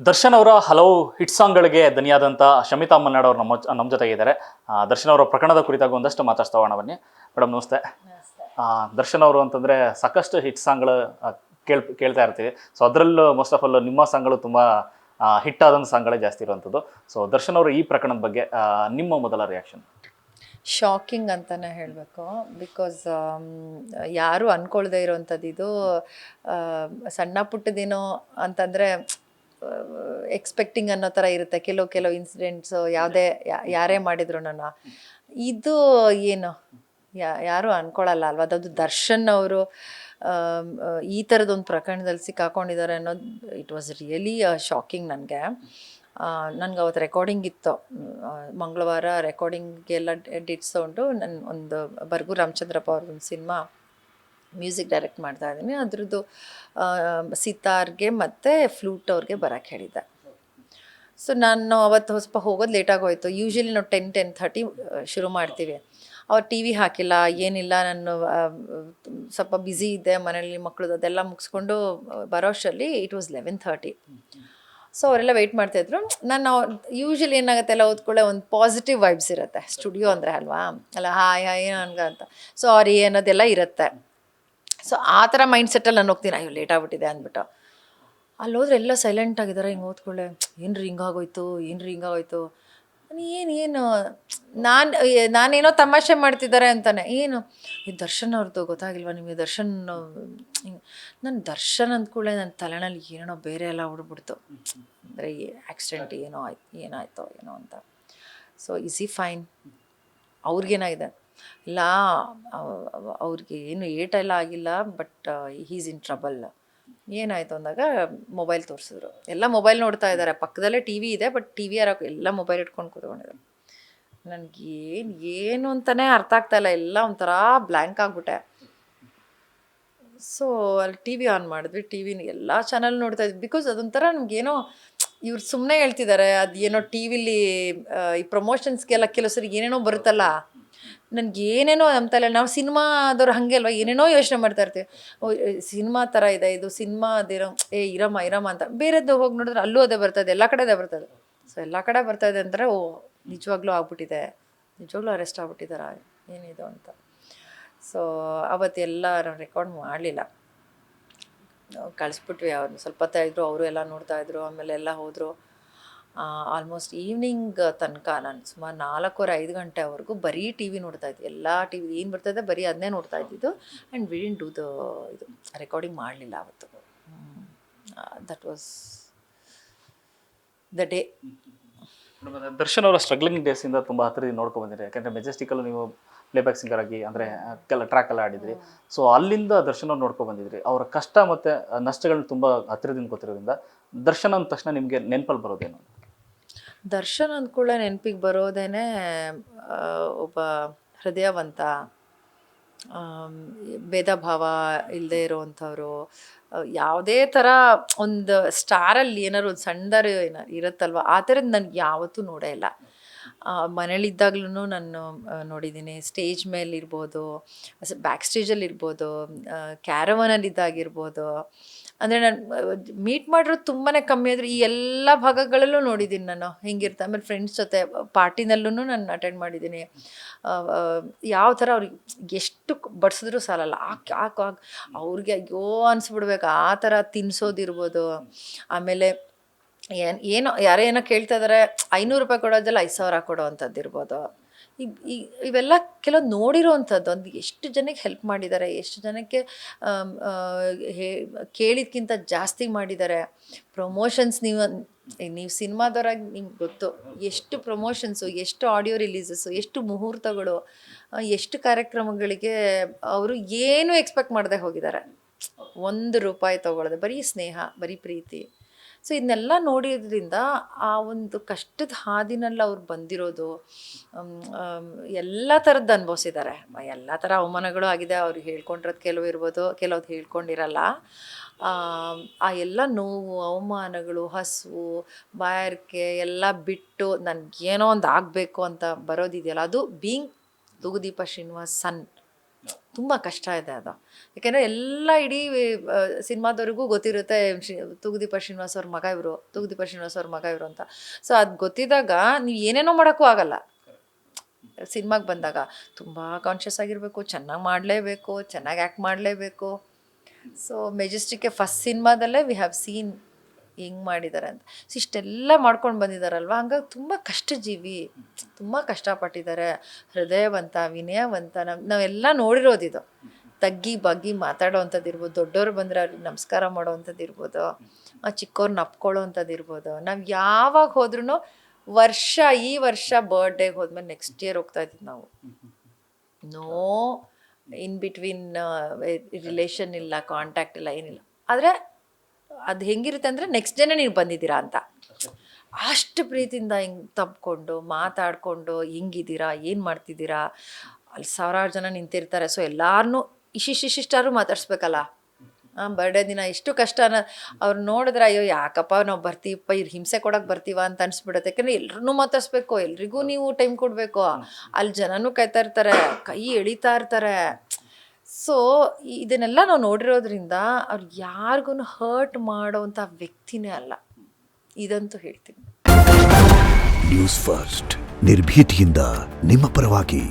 ದರ್ಶನ್ ಅವರ ಹಲವು ಹಿಟ್ ಸಾಂಗ್ಗಳಿಗೆ ದನಿಯಾದಂಥ ಶಮಿತಾ ಮಲ್ನಾಡ್ ಅವರು ನಮ್ಮ ಜೊತೆಗೆ ಇದ್ದಾರೆ. ದರ್ಶನ್ ಅವರ ಪ್ರಕರಣದ ಕುರಿತಾಗಿ ಒಂದಷ್ಟು ಮಾತಾಡ್ತಾ ಹೋಗೋಣ ಬನ್ನಿ. ಮೇಡಮ್ ನಮಸ್ತೆ. ದರ್ಶನ್ ಅವರು ಅಂತಂದರೆ ಸಾಕಷ್ಟು ಹಿಟ್ ಸಾಂಗ್ಗಳು ಕೇಳ್ತಾ ಇರ್ತೀವಿ. ಸೊ ಅದರಲ್ಲೂ ಮೋಸ್ಟ್ ಆಫ್ ಆಲ್ ನಿಮ್ಮ ಸಾಂಗ್ಗಳು ತುಂಬ ಹಿಟ್ ಆದಂಥ ಸಾಂಗ್ಗಳೇ ಜಾಸ್ತಿ ಇರುವಂಥದ್ದು. ಸೊ ದರ್ಶನ್ ಅವರು ಈ ಪ್ರಕರಣದ ಬಗ್ಗೆ ನಿಮ್ಮ ಮೊದಲ ರಿಯಾಕ್ಷನ್? ಶಾಕಿಂಗ್ ಅಂತಲೇ ಹೇಳಬೇಕು. ಬಿಕಾಸ್ ಯಾರೂ ಅಂದ್ಕೊಳ್ದೇ ಇರೋವಂಥದ್ದು ಇದು. ಸಣ್ಣ ಪುಟ್ಟದೇನೋ ಅಂತಂದರೆ ಎಕ್ಸ್ಪೆಕ್ಟಿಂಗ್ ಅನ್ನೋ ಥರ ಇರುತ್ತೆ ಕೆಲವು ಇನ್ಸಿಡೆಂಟ್ಸು. ಯಾವುದೇ ಯಾರೇ ಮಾಡಿದ್ರು ನಾನು ಇದು ಏನು ಯಾರೂ ಅಂದ್ಕೊಳ್ಳಲ್ಲ ಅಲ್ವಾ. ಅದು ದರ್ಶನ್ ಅವರು ಈ ಥರದೊಂದು ಪ್ರಕರಣದಲ್ಲಿ ಸಿಕ್ಕಾಕೊಂಡಿದ್ದಾರೆ ಅನ್ನೋದು ಇಟ್ ವಾಸ್ ರಿಯಲಿ ಶಾಕಿಂಗ್ ನನಗೆ. ನನಗೆ ಅವತ್ತು ರೆಕಾರ್ಡಿಂಗ್ ಇತ್ತು, ಮಂಗಳವಾರ ರೆಕಾರ್ಡಿಂಗೆಲ್ಲ ಡಿಟ್ಸ್ ಉಂಟು. ನನ್ನ ಒಂದು ಬರ್ಗು ರಾಮಚಂದ್ರಪ್ಪ ಅವ್ರದ್ದೊಂದು ಸಿನಿಮಾ ಮ್ಯೂಸಿಕ್ ಡೈರೆಕ್ಟ್ ಮಾಡ್ತಾ ಇದ್ದೀನಿ. ಅದ್ರದ್ದು ಸಿತಾರ್ಗೆ ಮತ್ತು ಫ್ಲೂಟ್ ಅವ್ರಿಗೆ ಬರೋಕ್ಕೆ ಹೇಳಿದ್ದೆ. ಸೊ ನಾನು ಅವತ್ತು ಸ್ವಲ್ಪ ಹೋಗೋದು ಲೇಟಾಗೋಯ್ತು. ಯೂಶ್ವಲಿ ನಾವು 10:30 ಶುರು ಮಾಡ್ತೀವಿ. ಅವ್ರು ಟಿ ವಿ ಹಾಕಿಲ್ಲ, ಏನಿಲ್ಲ. ನಾನು ಸ್ವಲ್ಪ ಬ್ಯುಸಿ ಇದ್ದೆ ಮನೇಲಿ, ಮಕ್ಕಳದ್ದು ಅದೆಲ್ಲ ಮುಗಿಸ್ಕೊಂಡು ಬರೋಷ್ಟರಲ್ಲಿ ಇಟ್ ವಾಸ್ 11:30. ಸೊ ಅವರೆಲ್ಲ ವೆಯ್ಟ್ ಮಾಡ್ತಾಯಿದ್ರು. ನಾನು ಯೂಶ್ವಲಿ ಏನಾಗುತ್ತೆ ಎಲ್ಲ ಓದ್ಕೊಳ್ಳೆ ಒಂದು ಪಾಸಿಟಿವ್ ವೈಬ್ಸ್ ಇರುತ್ತೆ ಸ್ಟುಡಿಯೋ ಅಂದರೆ ಅಲ್ವಾ. ಅಲ್ಲ ಹಾಯ್ ಹಾಯ್ ಹಂಗೆ ಅಂತ ಸಾರಿ ಅನ್ನೋದೆಲ್ಲ ಇರುತ್ತೆ. ಸೊ ಆ ಥರ ಮೈಂಡ್ ಸೆಟ್ಟಲ್ಲಿ ನಾನು ಹೋಗ್ತೀನಿ, ಅಯ್ಯೋ ಲೇಟ್ ಆಗಿಬಿಟ್ಟಿದೆ ಅಂದ್ಬಿಟ್ಟು. ಅಲ್ಲಿ ಹೋದ್ರೆ ಎಲ್ಲ ಸೈಲೆಂಟ್ ಆಗಿದ್ದಾರೆ. ಹಿಂಗೆ ಓದ್ಕೊಳ್ಳೆ ಏನು ರೀ ಹಿಂಗಾಗೋಯ್ತು ಏನು ನಾನೇನೋ ತಮಾಷೆ ಮಾಡ್ತಿದ್ದಾರೆ ಅಂತಾನೆ. ಏನು ಈ ದರ್ಶನ್ ಅವ್ರದ್ದು ಗೊತ್ತಾಗಿಲ್ವಾ ನಿಮಗೆ? ದರ್ಶನ್ ಹಿಂಗೆ ನಾನು ದರ್ಶನ್ ಅಂದ್ಕೊಳ್ಳೆ ನನ್ನ ತಲೆನಲ್ಲಿ ಏನೋ ಬೇರೆ ಎಲ್ಲ ಹೊಡ್ಬಿಡ್ತು. ಅಂದರೆ ಆಕ್ಸಿಡೆಂಟ್ ಏನಾಯ್ತೋ ಅಂತ. ಸೊ ಈಸ್ ಈ ಫೈನ್? ಅವ್ರಿಗೇನಾಗಿದೆ? ಇಲ್ಲ, ಅವ್ರಿಗೆ ಏನು ಏಟೆಲ್ಲ ಆಗಿಲ್ಲ, ಬಟ್ ಹೀಸ್ ಇನ್ ಟ್ರಬಲ್. ಏನಾಯಿತು ಅಂದಾಗ ಮೊಬೈಲ್ ತೋರಿಸಿದ್ರು. ಎಲ್ಲ ಮೊಬೈಲ್ ನೋಡ್ತಾ ಇದ್ದಾರೆ, ಪಕ್ಕದಲ್ಲೇ ಟಿ ವಿ ಇದೆ, ಬಟ್ ಟಿ ವಿ ಎಲ್ಲ ಮೊಬೈಲ್ ಇಟ್ಕೊಂಡು ಕೂತ್ಕೊಂಡಿದ್ದಾರೆ. ನನಗೇನು ಅಂತಲೇ ಅರ್ಥ ಆಗ್ತಾಯಿಲ್ಲ, ಎಲ್ಲ ಒಂಥರ ಬ್ಲ್ಯಾಂಕ್ ಆಗಿಬಿಟ್ಟೆ. ಸೊ ಅಲ್ಲಿ ಟಿ ವಿ ಆನ್ ಮಾಡಿದ್ವಿ, ಟಿ ವಿನ ಎಲ್ಲ ಚಾನಲ್ ನೋಡ್ತಾ ಇದ್ವಿ. ಬಿಕಾಸ್ ಅದೊಂಥರ ನಮಗೇನೋ ಇವ್ರು ಸುಮ್ಮನೆ ಹೇಳ್ತಿದ್ದಾರೆ, ಅದು ಏನೋ ಟಿ ವಿಲಿ ಈ ಪ್ರಮೋಷನ್ಸ್ಗೆಲ್ಲ ಕೆಲವು ಸರಿ ಏನೇನೋ ಬರುತ್ತಲ್ಲ, ನನಗೆ ಏನೇನೋ ನಂಬ್ತಾಯಿಲ್ಲ. ನಾವು ಸಿನಿಮಾದವ್ರು ಹಾಗೆ ಅಲ್ವಾ, ಏನೇನೋ ಯೋಚನೆ ಮಾಡ್ತಾ ಇರ್ತೀವಿ. ಸಿನಿಮಾ ಥರ ಇದೆ ಇದು, ಸಿನಿಮಾ ಅದಿರೋ ಇರಮ್ಮ ಅಂತ. ಬೇರೆದ್ದು ಹೋಗಿ ನೋಡಿದ್ರೆ ಅಲ್ಲೂ ಅದೇ ಬರ್ತದೆ, ಎಲ್ಲ ಕಡೆ ಅದೇ ಬರ್ತದೆ. ಸೊ ಎಲ್ಲ ಕಡೆ ಬರ್ತಾಯಿದೆ ಅಂದರೆ ನಿಜವಾಗ್ಲೂ ಆಗ್ಬಿಟ್ಟಿದೆ, ನಿಜವಾಗ್ಲೂ ಅರೆಸ್ಟ್ ಆಗ್ಬಿಟ್ಟಿದ್ದಾರಾ ಏನಿದು ಅಂತ. ಸೊ ಅವತ್ತೆಲ್ಲ ನಾವು ರೆಕಾರ್ಡ್ ಮಾಡಲಿಲ್ಲ, ಕಳಿಸ್ಬಿಟ್ವಿ. ಅವ್ರನ್ನ ಸ್ವಲ್ಪ ಹೊತ್ತಾಯಿದ್ರು, ಅವರು ಎಲ್ಲ ನೋಡ್ತಾಯಿದ್ರು. ಆಮೇಲೆ ಎಲ್ಲ ಹೋದರು. ಆಲ್ಮೋಸ್ಟ್ ಈವ್ನಿಂಗ್ ತನಕ ನಾನು ಸುಮಾರು 4-5 ಗಂಟೆವರೆಗೂ ಬರೀ ಟಿ ವಿ ನೋಡ್ತಾಯಿದ್ವಿ. ಎಲ್ಲ ಟಿ ವಿ ಏನು ಬರ್ತದೆ ಬರೀ ಅದನ್ನೇ ನೋಡ್ತಾ ಇದ್ದಿದ್ದು. ಆ್ಯಂಡ್ ವಿ ಡಿಡ್ಂಟ್ ಡೂ ಇದು ರೆಕಾರ್ಡಿಂಗ್ ಮಾಡಲಿಲ್ಲ ಅವತ್ತು. That was the day. Darshan ಅವರ ಸ್ಟ್ರಗ್ಲಿಂಗ್ ಡೇಸಿಂದ ತುಂಬ ಹತ್ತಿರದಿಂದ ನೋಡ್ಕೊಂಡು ಬಂದಿರಿ. ಯಾಕೆಂದರೆ ಮೆಜೆಸ್ಟಿಕಲ್ಲೂ ನೀವು ಪ್ಲೇಬ್ಯಾಕ್ ಸಿಂಗರ್ ಆಗಿ ಅಂದರೆ ಟ್ರ್ಯಾಕ್ ಎಲ್ಲ ಆಡಿದ್ರಿ. ಸೊ ಅಲ್ಲಿಂದ ದರ್ಶನ್ ಅವ್ರು ನೋಡ್ಕೊಂಡು ಬಂದಿದ್ರಿ. ಅವರ ಕಷ್ಟ ಮತ್ತು ನಷ್ಟಗಳನ್ನ ತುಂಬ ಹತ್ತಿರದಿಂದ ಗೊತ್ತಿರೋದ್ರಿಂದ ದರ್ಶನ್ ಅಂದ ತಕ್ಷಣ ನಿಮಗೆ ನೆನಪಲ್ಲಿ ಬರೋದೇನು? ದರ್ಶನ್ ಅಂದ್ಕೂಡಲೇ ನೆನಪಿಗೆ ಬರೋದೇನೆ ಒಬ್ಬ ಹೃದಯವಂತ, ಭೇದ ಭಾವ ಇಲ್ಲದೆ ಇರೋವಂಥವ್ರು. ಯಾವುದೇ ಥರ ಒಂದು ಸ್ಟಾರಲ್ಲಿ ಏನಾದ್ರು ಒಂದು ಸಣ್ಣದಾರು ಇರುತ್ತಲ್ವ, ಆ ಥರದ್ದು ನನಗೆ ಯಾವತ್ತೂ ನೋಡೇ ಇಲ್ಲ. ಮನೇಲಿದ್ದಾಗ್ಲೂ ನಾನು ನೋಡಿದ್ದೀನಿ. ಸ್ಟೇಜ್ ಮೇಲಿರ್ಬೋದು, ಬ್ಯಾಕ್ ಸ್ಟೇಜಲ್ಲಿರ್ಬೋದು, ಕ್ಯಾರವನಲ್ಲಿದ್ದಾಗಿರ್ಬೋದು. ಅಂದರೆ ನಾನು ಮೀಟ್ ಮಾಡಿರೋದು ತುಂಬಾ ಕಮ್ಮಿ. ಆದರೆ ಈ ಎಲ್ಲ ಭಾಗಗಳಲ್ಲೂ ನೋಡಿದ್ದೀನಿ ನಾನು ಹೆಂಗಿರುತ್ತೆ. ಆಮೇಲೆ ಫ್ರೆಂಡ್ಸ್ ಜೊತೆ ಪಾರ್ಟಿನಲ್ಲೂ ನಾನು ಅಟೆಂಡ್ ಮಾಡಿದ್ದೀನಿ. ಯಾವ ಥರ ಅವ್ರಿಗೆ ಎಷ್ಟು ಬಡಿಸಿದ್ರು ಸಾಲಲ್ಲ, ಅವ್ರಿಗೆ ಅಯ್ಯೋ ಅನಿಸ್ಬಿಡ್ಬೇಕು ಆ ಥರ ತಿನ್ನಿಸೋದಿರ್ಬೋದು. ಆಮೇಲೆ ಏನೋ ಯಾರೇನೋ ಕೇಳ್ತಾ ಇದ್ದಾರೆ, ₹500 ಕೊಡೋದಲ್ಲ 5,000 ಕೊಡೋ ಅಂಥದ್ದು ಇರ್ಬೋದು. ಇವೆಲ್ಲ ಕೆಲವೊಂದು ನೋಡಿರೋವಂಥದ್ದು. ಒಂದು ಎಷ್ಟು ಜನಕ್ಕೆ ಹೆಲ್ಪ್ ಮಾಡಿದ್ದಾರೆ, ಎಷ್ಟು ಜನಕ್ಕೆ ಕೇಳಿದ್ಕಿಂತ ಜಾಸ್ತಿ ಮಾಡಿದ್ದಾರೆ. ಪ್ರಮೋಷನ್ಸ್ ನೀವು ಸಿನಿಮಾದವರಾಗಿ ನಿಮ್ಗೆ ಗೊತ್ತು, ಎಷ್ಟು ಪ್ರಮೋಷನ್ಸು, ಎಷ್ಟು ಆಡಿಯೋ ರಿಲೀಸಸ್ಸು, ಎಷ್ಟು ಮುಹೂರ್ತಗಳು, ಎಷ್ಟು ಕಾರ್ಯಕ್ರಮಗಳಿಗೆ ಅವರು ಏನೂ ಎಕ್ಸ್ಪೆಕ್ಟ್ ಮಾಡದೆ ಹೋಗಿದ್ದಾರೆ. ₹1 ತೊಗೊಳ್ಳೋದೆ, ಬರೀ ಸ್ನೇಹ, ಬರೀ ಪ್ರೀತಿ. ಸೊ ಇದನ್ನೆಲ್ಲ ನೋಡಿದ್ರಿಂದ ಆ ಒಂದು ಕಷ್ಟದ ಹಾದಿನಲ್ಲಿ ಅವ್ರು ಬಂದಿರೋದು, ಎಲ್ಲ ಥರದ್ದು ಅನುಭವಿಸಿದ್ದಾರೆ. ಎಲ್ಲ ಥರ ಅವಮಾನಗಳು ಆಗಿದೆ. ಅವ್ರಿಗೆ ಹೇಳ್ಕೊಂಡಿರೋದು ಕೆಲವು ಇರ್ಬೋದು, ಕೆಲವ್ದು ಹೇಳ್ಕೊಂಡಿರಲ್ಲ. ಆ ಎಲ್ಲ ನೋವು, ಅವಮಾನಗಳು, ಹಸಿವು, ಬಾಯಾರಿಕೆ ಎಲ್ಲ ಬಿಟ್ಟು ನನಗೇನೋ ಒಂದು ಆಗಬೇಕು ಅಂತ ಬರೋದಿದೆಯಲ್ಲ, ಅದು ಬೀಯಿಂಗ್ ತೂಗುದೀಪ ಶ್ರೀನಿವಾಸ್ ಸನ್ ತುಂಬ ಕಷ್ಟ ಇದೆ ಅದು. ಯಾಕೆಂದರೆ ಎಲ್ಲ ಇಡೀ ಸಿನಿಮಾದವ್ರಿಗೂ ಗೊತ್ತಿರುತ್ತೆ ತೂಗುದೀಪ ಶ್ರೀನಿವಾಸ್ ಅವ್ರ ಮಗ ಇವರು, ತೂಗುದೀಪ ಶ್ರೀನಿವಾಸ್ ಅವ್ರ ಮಗ ಇವರು ಅಂತ. ಸೊ ಅದು ಗೊತ್ತಿದ್ದಾಗ ನೀವು ಏನೇನೋ ಮಾಡೋಕ್ಕೂ ಆಗಲ್ಲ. ಸಿನಿಮಾಗೆ ಬಂದಾಗ ತುಂಬ ಕಾನ್ಷಿಯಸ್ ಆಗಿರಬೇಕು, ಚೆನ್ನಾಗಿ ಮಾಡಲೇಬೇಕು, ಚೆನ್ನಾಗಿ ಆ್ಯಕ್ಟ್ ಮಾಡಲೇಬೇಕು. ಸೊ ಮೆಜೆಸ್ಟಿಕ್ಗೆ ಫಸ್ಟ್ ಸಿನಿಮಾದಲ್ಲೇ ವಿ ಹ್ಯಾವ್ ಸೀನ್ ಹೆಂಗೆ ಮಾಡಿದ್ದಾರೆ ಅಂತ. ಸೊ ಇಷ್ಟೆಲ್ಲ ಮಾಡ್ಕೊಂಡು ಬಂದಿದ್ದಾರಲ್ವ, ಹಂಗಾಗಿ ತುಂಬ ಕಷ್ಟಜೀವಿ, ತುಂಬ ಕಷ್ಟಪಟ್ಟಿದ್ದಾರೆ. ಹೃದಯವಂತ, ವಿನಯವಂತ, ನಾವೆಲ್ಲ ನೋಡಿರೋದಿದು. ತಗ್ಗಿ ಬಗ್ಗಿ ಮಾತಾಡೋವಂಥದ್ದು ಇರ್ಬೋದು, ದೊಡ್ಡವ್ರು ಬಂದರೆ ಅವ್ರಿಗೆ ನಮಸ್ಕಾರ ಮಾಡೋವಂಥದ್ದು ಇರ್ಬೋದು, ಚಿಕ್ಕವ್ರನ್ನ ಅಪ್ಕೊಳ್ಳೋ ಅಂಥದ್ದು ಇರ್ಬೋದು. ನಾವು ಯಾವಾಗ ಹೋದ್ರೂ ಈ ವರ್ಷ ಬರ್ಡೇಗೆ ಹೋದ್ಮೇಲೆ ನೆಕ್ಸ್ಟ್ ಇಯರ್ ಹೋಗ್ತಾ ಇದ್ದೀವಿ ನಾವು. ನೋ ಇನ್ ಬಿಟ್ವೀನ್ ರಿಲೇಷನ್ ಇಲ್ಲ, ಕಾಂಟ್ಯಾಕ್ಟ್ ಇಲ್ಲ, ಏನಿಲ್ಲ. ಆದರೆ ಅದು ಹೆಂಗಿರುತ್ತೆ ಅಂದರೆ ನೆಕ್ಸ್ಟ್ ಡೇನೇ ನೀವು ಬಂದಿದ್ದೀರಾ ಅಂತ ಅಷ್ಟು ಪ್ರೀತಿಯಿಂದ ಹಿಂಗೆ ತಬ್ಕೊಂಡು ಮಾತಾಡಿಕೊಂಡು ಹೆಂಗಿದ್ದೀರಾ, ಏನು ಮಾಡ್ತಿದ್ದೀರಾ. ಅಲ್ಲಿ ಸಾವಿರಾರು ಜನ ನಿಂತಿರ್ತಾರೆ. ಸೊ ಎಲ್ಲಾರನ್ನೂ ಇಷ್ಟಿಷ್ಟಾರು ಮಾತಾಡ್ಸ್ಬೇಕಲ್ಲ. ಬರ್ಡೇ ದಿನ ಎಷ್ಟು ಕಷ್ಟ ಅವ್ರು ನೋಡಿದ್ರೆ ಅಯ್ಯೋ ಯಾಕಪ್ಪ ನಾವು ಬರ್ತೀವಪ್ಪ, ಇವ್ರು ಹಿಂಸೆ ಕೊಡೋಕೆ ಬರ್ತೀವ ಅಂತ ಅನಿಸ್ಬಿಡುತ್ತೆ. ಯಾಕೆಂದರೆ ಎಲ್ರೂ ಮಾತಾಡಿಸ್ಬೇಕು, ಎಲ್ರಿಗೂ ನೀವು ಟೈಮ್ ಕೊಡಬೇಕು. ಅಲ್ಲಿ ಜನನೂ ಕಾಯ್ತಾ ಇರ್ತಾರೆ, ಕೈ ಎಳಿತಾ ಇರ್ತಾರೆ. ಸೊ ಇದನ್ನೆಲ್ಲ ನಾವು ನೋಡಿರೋದ್ರಿಂದ ಅವ್ರು ಯಾರಿಗೂ ಹರ್ಟ್ ಮಾಡೋವಂಥ ವ್ಯಕ್ತಿನೇ ಅಲ್ಲ, ಇದಂತೂ ಹೇಳ್ತೀನಿ. ನ್ಯೂಸ್ ಫಸ್ಟ್ ನಿರ್ಭೀತಿಯಿಂದ ನಿಮ್ಮ ಪರವಾಗಿ.